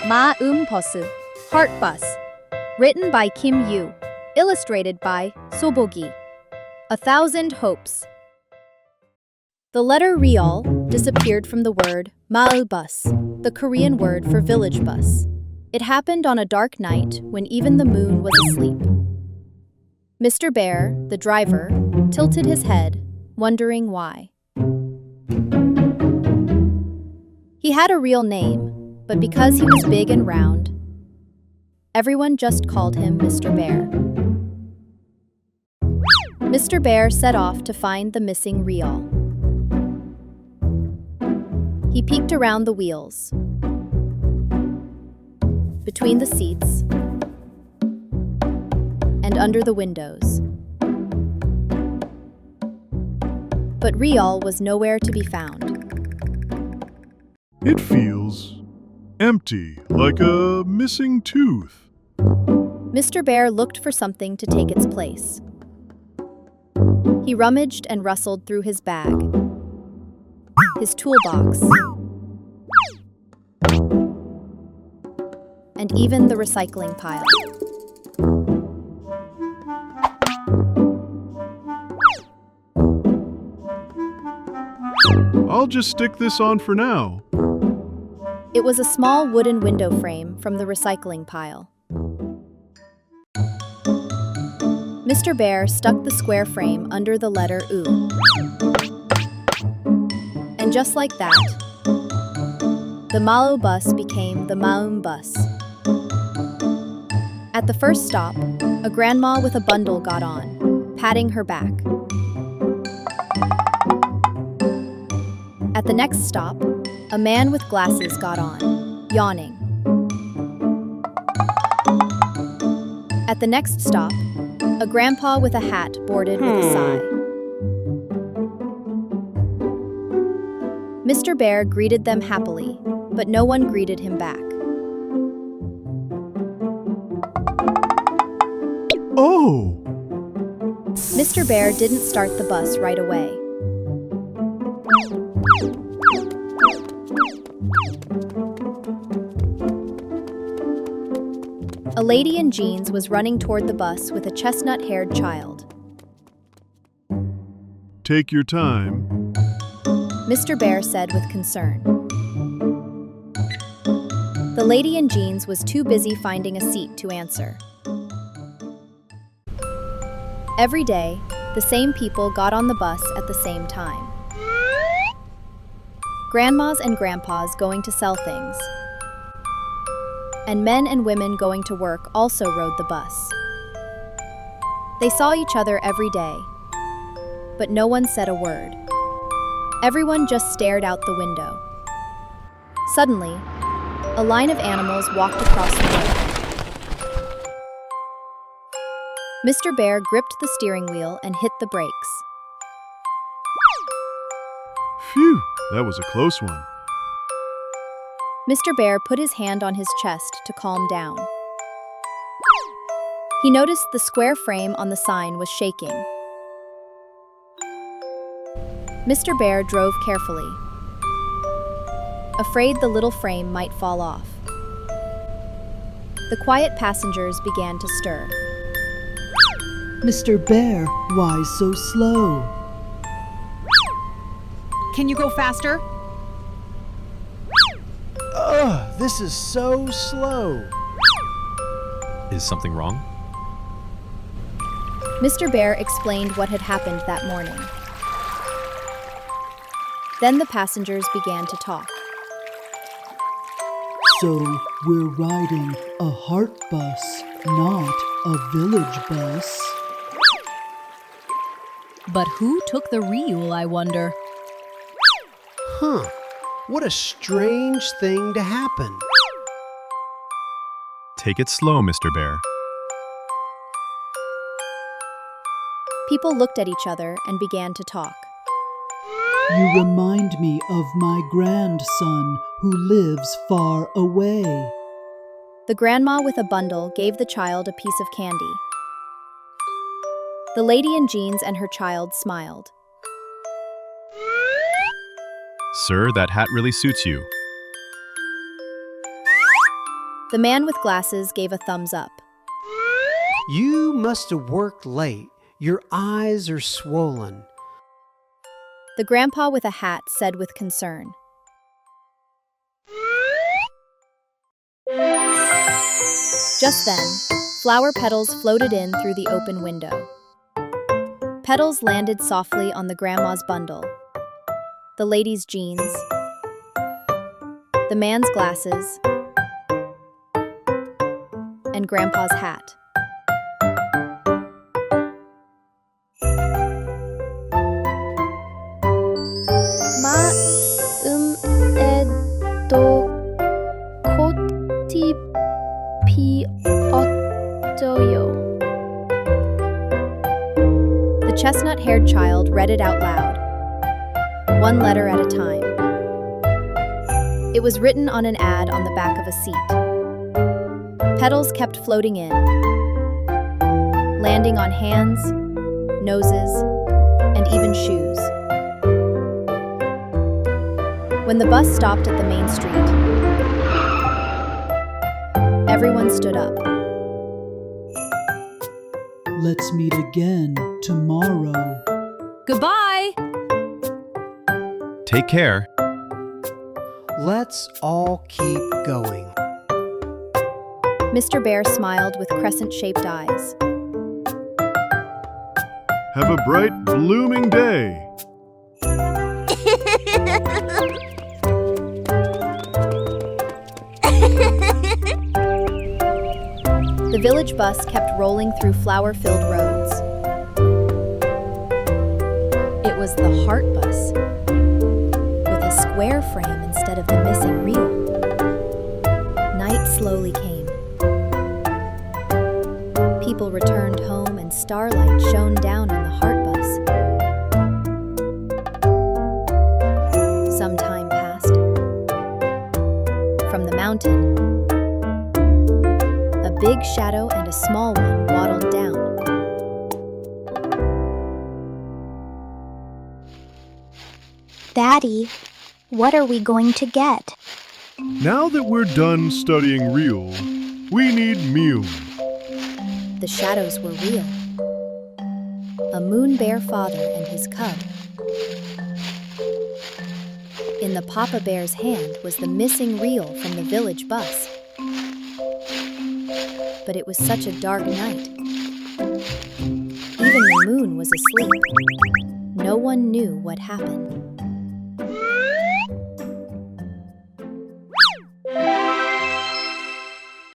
마음버스, Heart Bus. Written by Kim Yu. Illustrated by Sobogi. 1,000 Hopes. The letter Real disappeared from the word 마을버스, the Korean word for village bus. It happened on a dark night when even the moon was asleep. Mr. Bear, the driver, tilted his head, wondering why. He had a real name, but because he was big and round, everyone just called him Mr. Bear. Mr. Bear set off to find the missing Real. He peeked around the wheels, between the seats, and under the windows. But Real was nowhere to be found. It feels empty, like a missing tooth. Mr. Bear looked for something to take its place. He rummaged and rustled through his bag, his toolbox, and even the recycling pile. I'll just stick this on for now. It was a small wooden window frame from the recycling pile. Mr. Bear stuck the square frame under the letter U. And just like that, the Malo bus became the Maum bus. At the first stop, a grandma with a bundle got on, patting her back. At the next stop, a man with glasses got on, yawning. At the next stop, a grandpa with a hat boarded with a sigh. Mr. Bear greeted them happily, but no one greeted him back. Oh! Mr. Bear didn't start the bus right away. A lady in jeans was running toward the bus with a chestnut-haired child. Take your time. Mr. Bear said with concern. The lady in jeans was too busy finding a seat to answer. Every day, the same people got on the bus at the same time. Grandmas and grandpas going to sell things, and men and women going to work also rode the bus. They saw each other every day, but no one said a word. Everyone just stared out the window. Suddenly, a line of animals walked across the road. Mr. Bear gripped the steering wheel and hit the brakes. Phew, that was a close one. Mr. Bear put his hand on his chest to calm down. He noticed the square frame on the sign was shaking. Mr. Bear drove carefully, afraid the little frame might fall off. The quiet passengers began to stir. Mr. Bear, why so slow? Can you go faster? Ugh, this is so slow. Is something wrong? Mr. Bear explained what had happened that morning. Then the passengers began to talk. So we're riding a heart bus, not a village bus. But who took the Ryul, I wonder? Huh. What a strange thing to happen. Take it slow, Mr. Bear. People looked at each other and began to talk. You remind me of my grandson who lives far away. The grandma with a bundle gave the child a piece of candy. The lady in jeans and her child smiled. Sir, that hat really suits you. The man with glasses gave a thumbs up. You must have worked late. Your eyes are swollen. The grandpa with a hat said with concern. Just then, flower petals floated in through the open window. Petals landed softly on the grandma's bundle, the lady's jeans, the man's glasses, and grandpa's hat. 마음에도 꽃이 피었어요. The chestnut-haired child read it out loud, one letter at a time. It was written on an ad on the back of a seat. Petals kept floating in, landing on hands, noses, and even shoes. When the bus stopped at the main street, everyone stood up. Let's meet again tomorrow. Goodbye! Take care. Let's all keep going. Mr. Bear smiled with crescent-shaped eyes. Have a bright, blooming day. The village bus kept rolling through flower-filled roads. It was the Heart Bus, with a square frame instead of the missing reel. Night slowly came. People returned home and starlight shone down on the Heart Bus. Some time passed. From the mountain, a big shadow and a small one waddled down. Daddy, what are we going to get? Now that we're done studying real, we need meal. The shadows were real. A moon bear father and his cub. In the Papa Bear's hand was the missing reel from the village bus. But it was such a dark night. Even the moon was asleep. No one knew what happened.